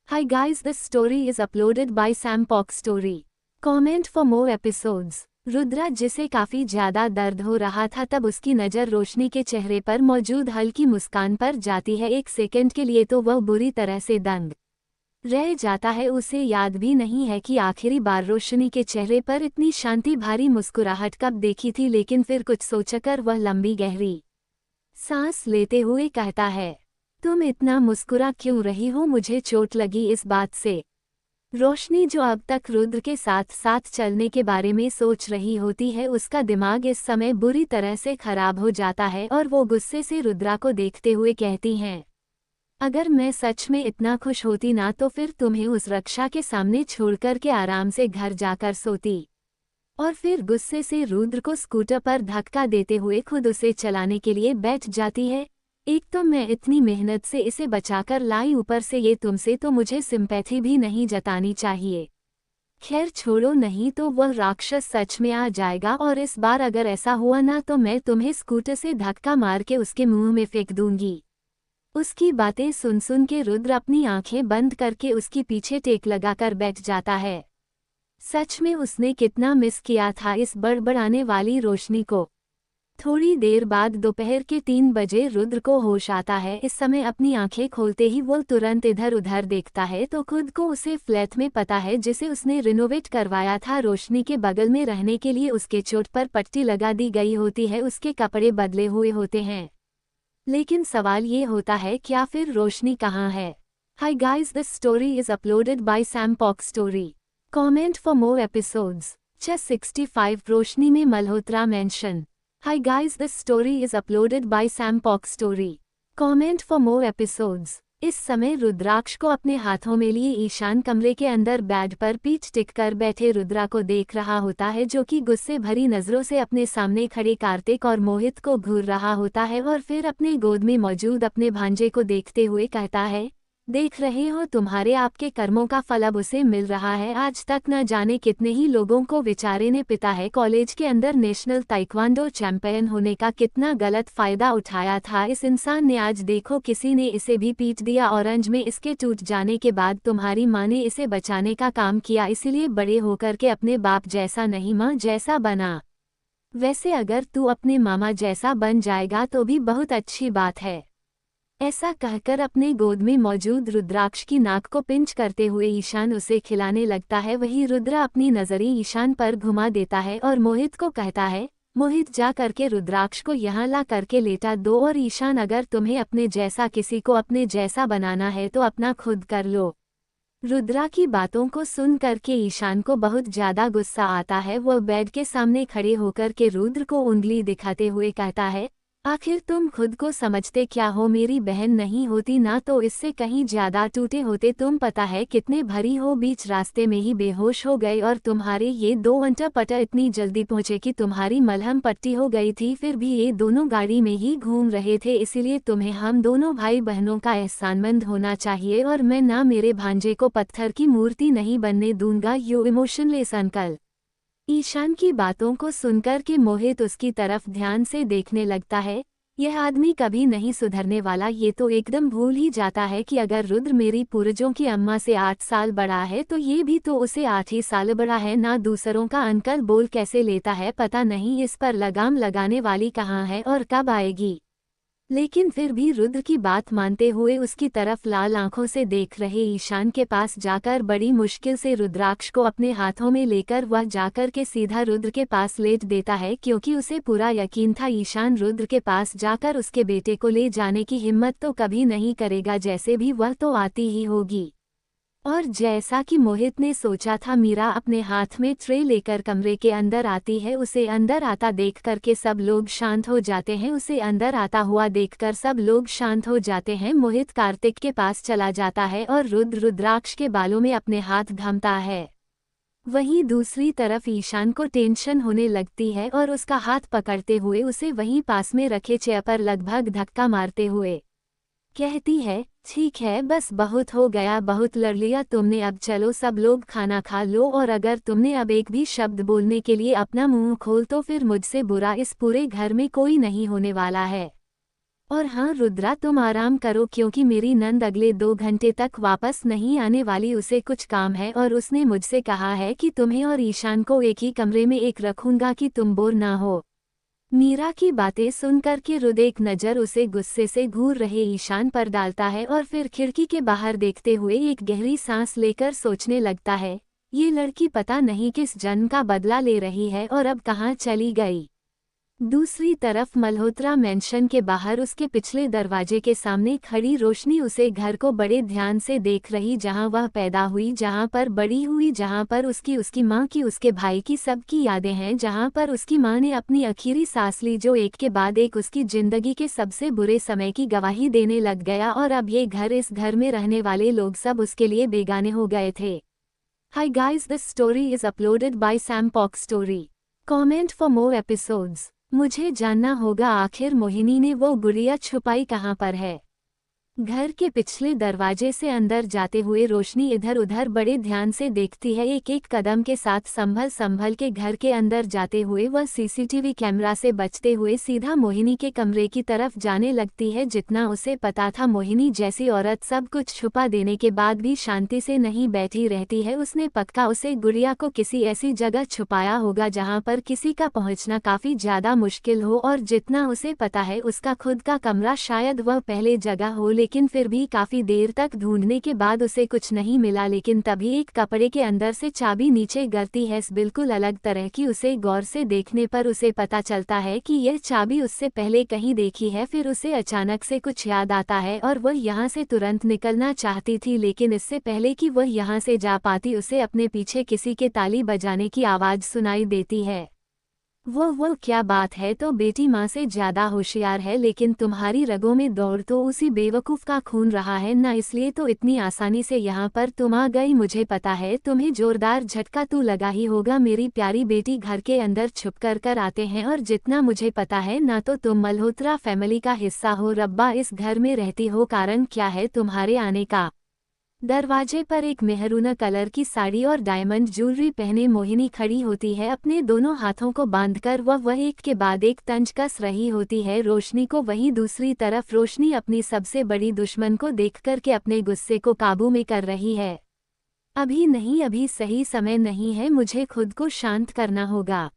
Hi guys, this story is uploaded by Sam Pock Story. Comment for more episodes. Rudra जिसे काफी ज्यादा दर्द हो रहा था तब उसकी नज़र रोशनी के चेहरे पर मौजूद हल्की मुस्कान पर जाती है। एक सेकंड के लिए तो वह बुरी तरह से दंग रह जाता है। उसे याद भी नहीं है कि आखिरी बार रोशनी के चेहरे पर इतनी शांति भारी मुस्कुराहट कब देखी थी, लेकिन फिर कुछ सोचकर वह लंबी गहरी सांस लेते हुए कहता है, तुम इतना मुस्कुरा क्यों रही हो? मुझे चोट लगी इस बात से। रोशनी जो अब तक रुद्र के साथ साथ चलने के बारे में सोच रही होती है, उसका दिमाग इस समय बुरी तरह से खराब हो जाता है और वो गुस्से से रुद्रा को देखते हुए कहती हैं, अगर मैं सच में इतना खुश होती ना तो फिर तुम्हें उस रक्षा के सामने छोड़कर के आराम से घर जाकर सोती। और फिर गुस्से से रुद्र को स्कूटर पर धक्का देते हुए खुद उसे चलाने के लिए बैठ जाती है। एक तो मैं इतनी मेहनत से इसे बचाकर लाई, ऊपर से ये तुमसे, तो मुझे सिंपैथी भी नहीं जतानी चाहिए। खैर छोड़ो, नहीं तो वह राक्षस सच में आ जाएगा और इस बार अगर ऐसा हुआ ना तो मैं तुम्हें स्कूटर से धक्का मार के उसके मुंह में फेंक दूंगी। उसकी बातें सुन सुन के रुद्र अपनी आंखें बंद करके उसकी पीछे टेक लगाकर बैठ जाता है। सच में उसने कितना मिस किया था इस बड़बड़ाने वाली रोशनी को। थोड़ी देर बाद दोपहर के 3 बजे रुद्र को होश आता है। इस समय अपनी आंखें खोलते ही वो तुरंत इधर उधर देखता है तो खुद को उसे फ्लैट में पता है जिसे उसने रिनोवेट करवाया था। रोशनी के बगल में रहने के लिए उसके चोट पर पट्टी लगा दी गई होती है, उसके कपड़े बदले हुए होते हैं। लेकिन सवाल ये होता है, क्या फिर रोशनी कहाँ है? Hi guys, this story is uploaded by Sam Pock Story. Comment for more episodes. Chess 65 रोशनी में Malhotra mention. Hi guys, this story is uploaded by Sam Pock Story. Comment for more episodes. इस समय रुद्राक्ष को अपने हाथों में लिए ईशान कमरे के अंदर बेड पर पीठ टिककर बैठे रुद्रा को देख रहा होता है, जो कि गुस्से भरी नजरों से अपने सामने खड़े कार्तिक और मोहित को घूर रहा होता है और फिर अपने गोद में मौजूद अपने भांजे को देखते हुए कहता है, देख रहे हो तुम्हारे आपके कर्मों का फल अब उसे मिल रहा है। आज तक न जाने कितने ही लोगों को बेचारे ने पिता है कॉलेज के अंदर नेशनल ताइक्वांडो चैंपियन होने का कितना गलत फायदा उठाया था इस इंसान ने। आज देखो किसी ने इसे भी पीट दिया। ऑरेंज में इसके टूट जाने के बाद तुम्हारी माँ ने इसे बचाने का काम किया, इसीलिए बड़े होकर के अपने बाप जैसा नहीं माँ जैसा बना। वैसे अगर तू अपने मामा जैसा बन जाएगा तो भी बहुत अच्छी बात है। ऐसा कहकर अपने गोद में मौजूद रुद्राक्ष की नाक को पिंच करते हुए ईशान उसे खिलाने लगता है। वही रुद्रा अपनी नजरें ईशान पर घुमा देता है और मोहित को कहता है, मोहित जा करके रुद्राक्ष को यहाँ ला करके लेटा दो। और ईशान, अगर तुम्हें अपने जैसा किसी को अपने जैसा बनाना है तो अपना खुद कर लो। रुद्रा की बातों को सुन करके ईशान को बहुत ज्यादा गुस्सा आता है। वह बेड के सामने खड़े होकर के रुद्र को उंगली दिखाते हुए कहता है, आखिर तुम खुद को समझते क्या हो? मेरी बहन नहीं होती ना तो इससे कहीं ज्यादा टूटे होते। तुम पता है कितने भरी हो, बीच रास्ते में ही बेहोश हो गए और तुम्हारे ये दो अंटा-पटा इतनी जल्दी पहुंचे कि तुम्हारी मलहम पट्टी हो गई थी। फिर भी ये दोनों गाड़ी में ही घूम रहे थे, इसीलिए तुम्हें हम दोनों भाई बहनों का एहसानमंद होना चाहिए। और मैं ना मेरे भांजे को पत्थर की मूर्ति नहीं बनने दूंगा। You emotionless uncle. ईशान की बातों को सुनकर के मोहित उसकी तरफ ध्यान से देखने लगता है। यह आदमी कभी नहीं सुधरने वाला। ये तो एकदम भूल ही जाता है कि अगर रुद्र मेरी पूर्वजों की अम्मा से 8 साल बड़ा है तो ये भी तो उसे 8 ही साल बड़ा है ना। दूसरों का अंकल बोल कैसे लेता है, पता नहीं इस पर लगाम लगाने वाली कहाँ है और कब आएगी। लेकिन फिर भी रुद्र की बात मानते हुए उसकी तरफ लाल आंखों से देख रहे ईशान के पास जाकर बड़ी मुश्किल से रुद्राक्ष को अपने हाथों में लेकर वह जाकर के सीधा रुद्र के पास लेट देता है, क्योंकि उसे पूरा यकीन था ईशान रुद्र के पास जाकर उसके बेटे को ले जाने की हिम्मत तो कभी नहीं करेगा। जैसे भी वह तो आती ही होगी। और जैसा कि मोहित ने सोचा था, मीरा अपने हाथ में ट्रे लेकर कमरे के अंदर आती है। उसे अंदर आता देख करके सब लोग शांत हो जाते हैं। उसे अंदर आता हुआ देखकर सब लोग शांत हो जाते हैं। मोहित कार्तिक के पास चला जाता है और रुद्र रुद्राक्ष के बालों में अपने हाथ घामता है। वहीं दूसरी तरफ ईशान को टेंशन होने लगती है और उसका हाथ पकड़ते हुए उसे वहीं पास में रखे चेयर पर लगभग धक्का मारते हुए कहती है, ठीक है बस बहुत हो गया, बहुत लड़ लिया तुमने, अब चलो सब लोग खाना खा लो। और अगर तुमने अब एक भी शब्द बोलने के लिए अपना मुंह खोल तो फिर मुझसे बुरा इस पूरे घर में कोई नहीं होने वाला है। और हाँ रुद्रा, तुम आराम करो क्योंकि मेरी नंद अगले 2 घंटे तक वापस नहीं आने वाली। उसे कुछ काम है और उसने मुझसे कहा है कि तुम्हें और ईशान को एक ही कमरे में एक रखूंगा कि तुम बोर ना हो। मीरा की बातें सुनकर के रुद्र एक नज़र उसे गुस्से से घूर रहे ईशान पर डालता है और फिर खिड़की के बाहर देखते हुए एक गहरी सांस लेकर सोचने लगता है, ये लड़की पता नहीं किस जन्म का बदला ले रही है और अब कहाँ चली गई। दूसरी तरफ मल्होत्रा मेंशन के बाहर उसके पिछले दरवाजे के सामने खड़ी रोशनी उसे घर को बड़े ध्यान से देख रही, जहां वह पैदा हुई, जहां पर बड़ी हुई, जहां पर उसकी मां की, उसके भाई की सबकी यादें हैं, जहां पर उसकी मां ने अपनी आखिरी सांस ली, जो एक के बाद एक उसकी जिंदगी के सबसे बुरे समय की गवाही देने लग गया। और अब ये घर, इस घर में रहने वाले लोग सब उसके लिए बेगाने हो गए थे। हाय guys, this story is uploaded by Sam Pok story. Comment for more episodes. मुझे जानना होगा आखिर मोहिनी ने वो गुड़िया छुपाई कहाँ पर है। घर के पिछले दरवाजे से अंदर जाते हुए रोशनी इधर उधर बड़े ध्यान से देखती है। एक एक कदम के साथ संभल संभल के घर के अंदर जाते हुए वह सीसीटीवी कैमरा से बचते हुए सीधा मोहिनी के कमरे की तरफ जाने लगती है। जितना उसे पता था, मोहिनी जैसी औरत सब कुछ छुपा देने के बाद भी शांति से नहीं बैठी रहती है। उसने पक्का उसे गुड़िया को किसी ऐसी जगह छुपाया होगा जहां पर किसी का पहुंचना काफी ज्यादा मुश्किल हो। और जितना उसे पता है, उसका खुद का कमरा शायद वह पहले जगह हो, लेकिन फिर भी काफी देर तक ढूंढने के बाद उसे कुछ नहीं मिला। लेकिन तभी एक कपड़े के अंदर से चाबी नीचे गिरती है, बिल्कुल अलग तरह की। उसे गौर से देखने पर उसे पता चलता है कि यह चाबी उससे पहले कहीं देखी है। फिर उसे अचानक से कुछ याद आता है और वह यहाँ से तुरंत निकलना चाहती थी, लेकिन इससे पहले कि वह यहाँ से जा पाती, उसे अपने पीछे किसी के ताली बजाने की आवाज सुनाई देती है। वो क्या बात है, तो बेटी माँ से ज्यादा होशियार है, लेकिन तुम्हारी रगों में दौड़ तो उसी बेवकूफ का खून रहा है ना, इसलिए तो इतनी आसानी से यहाँ पर तुम आ गई। मुझे पता है तुम्हें जोरदार झटका तो लगा ही होगा। मेरी प्यारी बेटी घर के अंदर छुप कर आते हैं, और जितना मुझे पता है ना तो तुम मल्होत्रा फैमिली का हिस्सा हो। रब्बा, इस घर में रहती हो, कारण क्या है तुम्हारे आने का। दरवाजे पर एक मेहरून कलर की साड़ी और डायमंड ज्वेलरी पहने मोहिनी खड़ी होती है। अपने दोनों हाथों को बांधकर वह एक के बाद एक तंज कस रही होती है रोशनी को। वहीं दूसरी तरफ रोशनी अपनी सबसे बड़ी दुश्मन को देखकर के अपने गुस्से को काबू में कर रही है। अभी नहीं, अभी सही समय नहीं है, मुझे खुद को शांत करना होगा।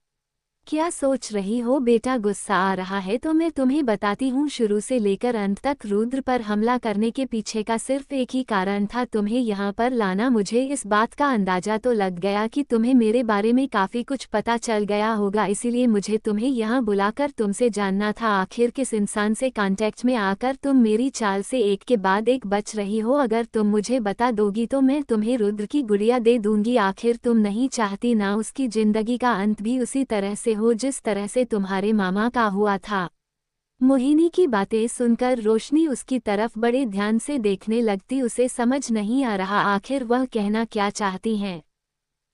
क्या सोच रही हो बेटा, गुस्सा आ रहा है तो मैं तुम्हें बताती हूँ। शुरू से लेकर अंत तक रुद्र पर हमला करने के पीछे का सिर्फ एक ही कारण था, तुम्हें यहाँ पर लाना। मुझे इस बात का अंदाजा तो लग गया कि तुम्हें मेरे बारे में काफी कुछ पता चल गया होगा, इसीलिए मुझे तुम्हें यहाँ बुलाकर तुमसे जानना था आखिर किस इंसान से कांटेक्ट में आकर तुम मेरी चाल से एक के बाद एक बच रही हो। अगर तुम मुझे बता दोगी तो मैं तुम्हें रुद्र की गुड़िया दे दूंगी। आखिर तुम नहीं चाहती ना उसकी जिंदगी का अंत भी उसी तरह से हो जिस तरह से तुम्हारे मामा का हुआ था। मोहिनी की बातें सुनकर रोशनी उसकी तरफ बड़े ध्यान से देखने लगती। उसे समझ नहीं आ रहा आखिर वह कहना क्या चाहती हैं।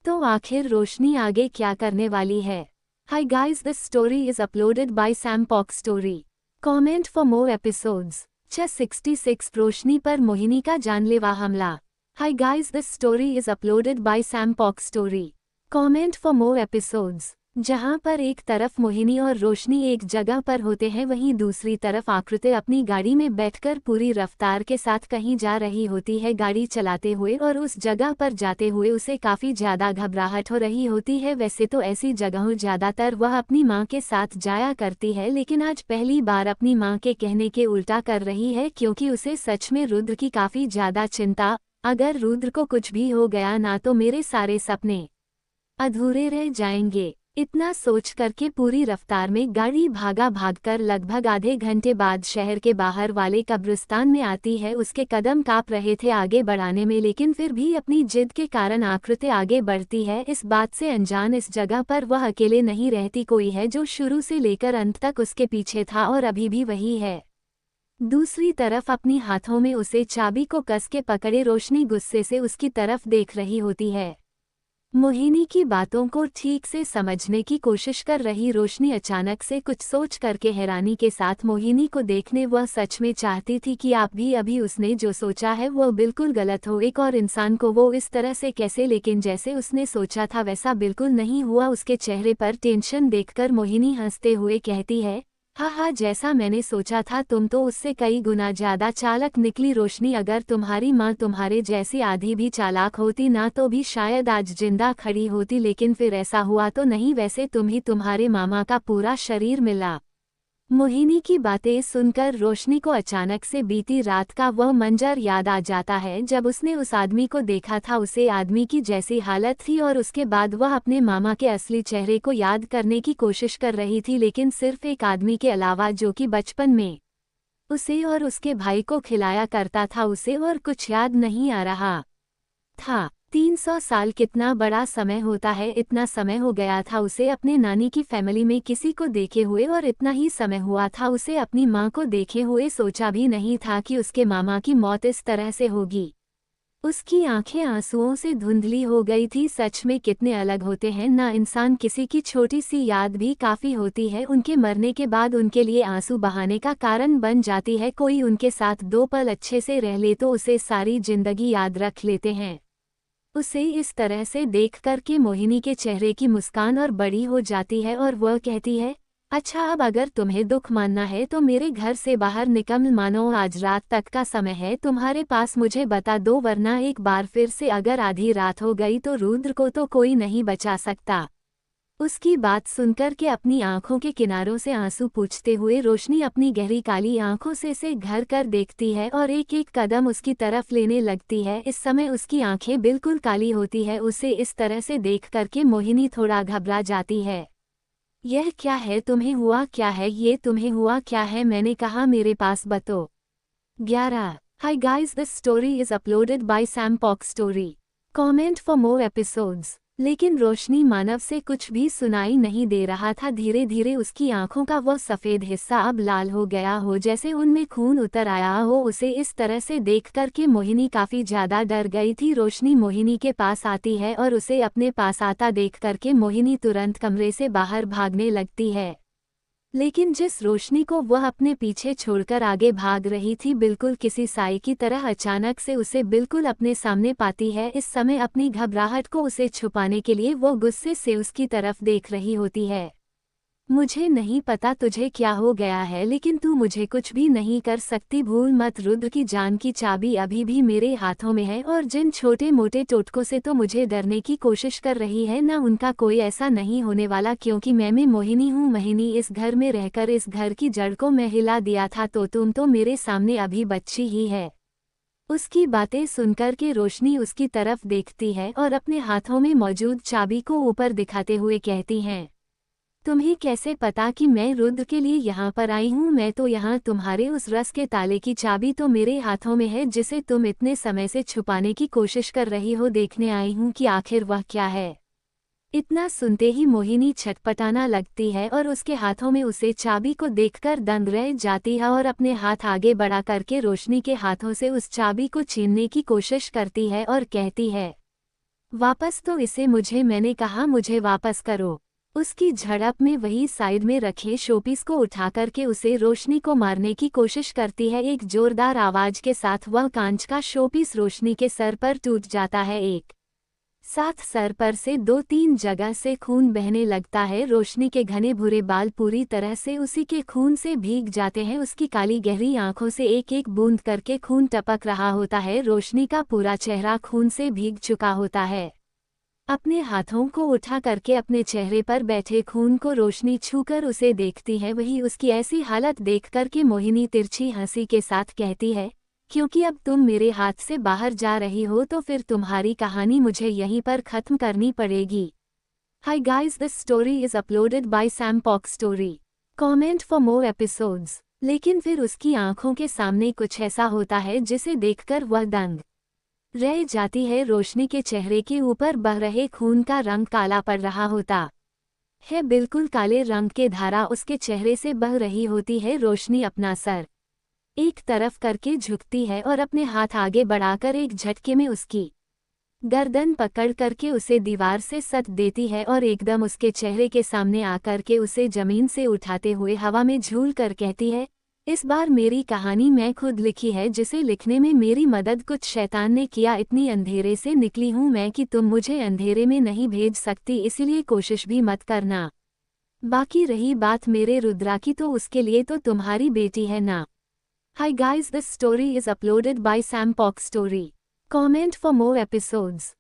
तो आखिर रोशनी आगे क्या करने वाली है। Hi guys, this story is uploaded by Sam Pok story. Comment for more episodes. 66 रोशनी पर मोहिनी का जानलेवा हमला। हाय guys, this story is uploaded by Sam Pok story. Comment for more episodes. जहां पर एक तरफ मोहिनी और रोशनी एक जगह पर होते हैं, वहीं दूसरी तरफ आकृति अपनी गाड़ी में बैठकर पूरी रफ्तार के साथ कहीं जा रही होती है गाड़ी चलाते हुए, और उस जगह पर जाते हुए उसे काफी ज्यादा घबराहट हो रही होती है। वैसे तो ऐसी जगहों ज्यादातर वह अपनी मां के साथ जाया करती है, लेकिन आज पहली बार अपनी मां के कहने के उल्टा कर रही है, क्योंकि उसे सच में रुद्र की काफी ज्यादा चिंता। अगर रुद्र को कुछ भी हो गया ना तो मेरे सारे सपने अधूरे रह जाएंगे। इतना सोच करके पूरी रफ्तार में गाड़ी भागकर लगभग आधे घंटे बाद शहर के बाहर वाले कब्रिस्तान में आती है। उसके कदम कांप रहे थे आगे बढ़ाने में, लेकिन फिर भी अपनी जिद के कारण आकृति आगे बढ़ती है। इस बात से अनजान इस जगह पर वह अकेले नहीं रहती, कोई है जो शुरू से लेकर अंत तक उसके पीछे था और अभी भी वही है। दूसरी तरफ अपनी हाथों में उसे चाबी को कस के पकड़े रोशनी गुस्से से उसकी तरफ देख रही होती है। मोहिनी की बातों को ठीक से समझने की कोशिश कर रही रोशनी अचानक से कुछ सोच करके हैरानी के साथ मोहिनी को देखने वह सच में चाहती थी कि आप भी अभी उसने जो सोचा है वो बिल्कुल गलत हो। एक और इंसान को वो इस तरह से कैसे, लेकिन जैसे उसने सोचा था वैसा बिल्कुल नहीं हुआ। उसके चेहरे पर टेंशन देखकर मोहिनी हंसते हुए कहती है, हाँ, जैसा मैंने सोचा था तुम तो उससे कई गुना ज्यादा चालाक निकली रोशनी। अगर तुम्हारी माँ तुम्हारे जैसी आधी भी चालाक होती ना तो भी शायद आज जिंदा खड़ी होती, लेकिन फिर ऐसा हुआ तो नहीं। वैसे तुम ही तुम्हारे मामा का पूरा शरीर मिला। मोहिनी की बातें सुनकर रोशनी को अचानक से बीती रात का वह मंजर याद आ जाता है जब उसने उस आदमी को देखा था। उसे आदमी की जैसी हालत थी और उसके बाद वह अपने मामा के असली चेहरे को याद करने की कोशिश कर रही थी, लेकिन सिर्फ एक आदमी के अलावा जो कि बचपन में उसे और उसके भाई को खिलाया करता था। उसे और कुछ याद नहीं आ रहा था। 300 साल कितना बड़ा समय होता है। इतना समय हो गया था उसे अपने नानी की फैमिली में किसी को देखे हुए, और इतना ही समय हुआ था उसे अपनी माँ को देखे हुए। सोचा भी नहीं था कि उसके मामा की मौत इस तरह से होगी। उसकी आंखें आंसुओं से धुंधली हो गई थी। सच में कितने अलग होते हैं ना इंसान। किसी की छोटी सी याद भी काफी होती है, उनके मरने के बाद उनके लिए आंसू बहाने का कारण बन जाती है। कोई उनके साथ 2 पल अच्छे से रह ले तो उसे सारी जिंदगी याद रख लेते हैं। उसे इस तरह से देख कर के मोहिनी के चेहरे की मुस्कान और बड़ी हो जाती है और वह कहती है, अच्छा अब अगर तुम्हें दुख मानना है तो मेरे घर से बाहर निकल। मानो आज रात तक का समय है तुम्हारे पास, मुझे बता दो, वरना एक बार फिर से अगर आधी रात हो गई तो रुद्र को तो कोई नहीं बचा सकता। उसकी बात सुनकर के अपनी आंखों के किनारों से आंसू पूछते हुए रोशनी अपनी गहरी काली आंखों से घर कर देखती है और एक एक कदम उसकी तरफ लेने लगती है। इस समय उसकी आंखें बिल्कुल काली होती है। उसे इस तरह से देख करके मोहिनी थोड़ा घबरा जाती है। यह क्या है, तुम्हें हुआ क्या है, ये तुम्हें हुआ क्या है, मैंने कहा मेरे पास बतो। 11 हाय guys, this story is uploaded by Sam Pok story. Comment for more episodes. लेकिन रोशनी मानव से कुछ भी सुनाई नहीं दे रहा था। धीरे धीरे उसकी आंखों का वह सफेद हिस्सा अब लाल हो गया हो, जैसे उनमें खून उतर आया हो। उसे इस तरह से देख कर के मोहिनी काफी ज्यादा डर गई थी। रोशनी मोहिनी के पास आती है और उसे अपने पास आता देख करके मोहिनी तुरंत कमरे से बाहर भागने लगती है, लेकिन जिस रोशनी को वह अपने पीछे छोड़कर आगे भाग रही थी, बिल्कुल किसी साई की तरह अचानक से उसे बिल्कुल अपने सामने पाती है। इस समय अपनी घबराहट को उसे छुपाने के लिए वो गुस्से से उसकी तरफ देख रही होती है। मुझे नहीं पता तुझे क्या हो गया है, लेकिन तू मुझे कुछ भी नहीं कर सकती। भूल मत, रुद्र की जान की चाबी अभी भी मेरे हाथों में है, और जिन छोटे मोटे टोटकों से तो मुझे डरने की कोशिश कर रही है ना, उनका कोई ऐसा नहीं होने वाला, क्योंकि मैं मोहिनी हूँ। मोहिनी, इस घर में रहकर इस घर की जड़ को मैं हिला दिया था, तो तुम तो मेरे सामने अभी बच्ची ही है। उसकी बातें सुनकर के रोशनी उसकी तरफ देखती है और अपने हाथों में मौजूद चाबी को ऊपर दिखाते हुए कहती हैं, तुम्हें कैसे पता कि मैं रुद्र के लिए यहाँ पर आई हूँ? मैं तो यहाँ तुम्हारे उस रस के ताले की चाबी तो मेरे हाथों में है, जिसे तुम इतने समय से छुपाने की कोशिश कर रही हो। देखने आई हूँ कि आखिर वह क्या है। इतना सुनते ही मोहिनी छटपटाना लगती है और उसके हाथों में उसे चाबी को देखकर दंग रह जाती है, और अपने हाथ आगे बढ़ा करके रोशनी के हाथों से उस चाबी को छीनने की कोशिश करती है और कहती है, वापस तो इसे मुझे, मैंने कहा मुझे वापस करो। उसकी झड़प में वही साइड में रखे शोपीस को उठा करके उसे रोशनी को मारने की कोशिश करती है। एक जोरदार आवाज के साथ वह कांच का शोपीस रोशनी के सर पर टूट जाता है। एक साथ सर पर से 2-3 जगह से खून बहने लगता है। रोशनी के घने भूरे बाल पूरी तरह से उसी के खून से भीग जाते हैं। उसकी काली गहरी आंखों से एक एक बूंद करके खून टपक रहा होता है। रोशनी का पूरा चेहरा खून से भीग चुका होता है। अपने हाथों को उठा करके अपने चेहरे पर बैठे खून को रोशनी छूकर उसे देखती है। वही उसकी ऐसी हालत देख करके मोहिनी तिरछी हंसी के साथ कहती है, क्योंकि अब तुम मेरे हाथ से बाहर जा रही हो, तो फिर तुम्हारी कहानी मुझे यहीं पर खत्म करनी पड़ेगी। हाय guys, this story is uploaded by Sam Pok story. Comment for more episodes. लेकिन फिर उसकी आंखों के सामने कुछ ऐसा होता है जिसे देखकर वह दंग रह जाती है। रोशनी के चेहरे के ऊपर बह रहे खून का रंग काला पड़ रहा होता है। बिल्कुल काले रंग के धारा उसके चेहरे से बह रही होती है। रोशनी अपना सर एक तरफ करके झुकती है और अपने हाथ आगे बढ़ाकर एक झटके में उसकी गर्दन पकड़ करके उसे दीवार से सट देती है, और एकदम उसके चेहरे के सामने आकर के उसे जमीन से उठाते हुए हवा में झूल कर कहती है, इस बार मेरी कहानी मैं खुद लिखी है, जिसे लिखने में मेरी मदद कुछ शैतान ने किया। इतनी अंधेरे से निकली हूँ मैं कि तुम मुझे अंधेरे में नहीं भेज सकती, इसलिए कोशिश भी मत करना। बाकी रही बात मेरे रुद्रा की, तो उसके लिए तो तुम्हारी बेटी है ना। Hi guys, this story is uploaded by Sam Pok Story. Comment for more episodes.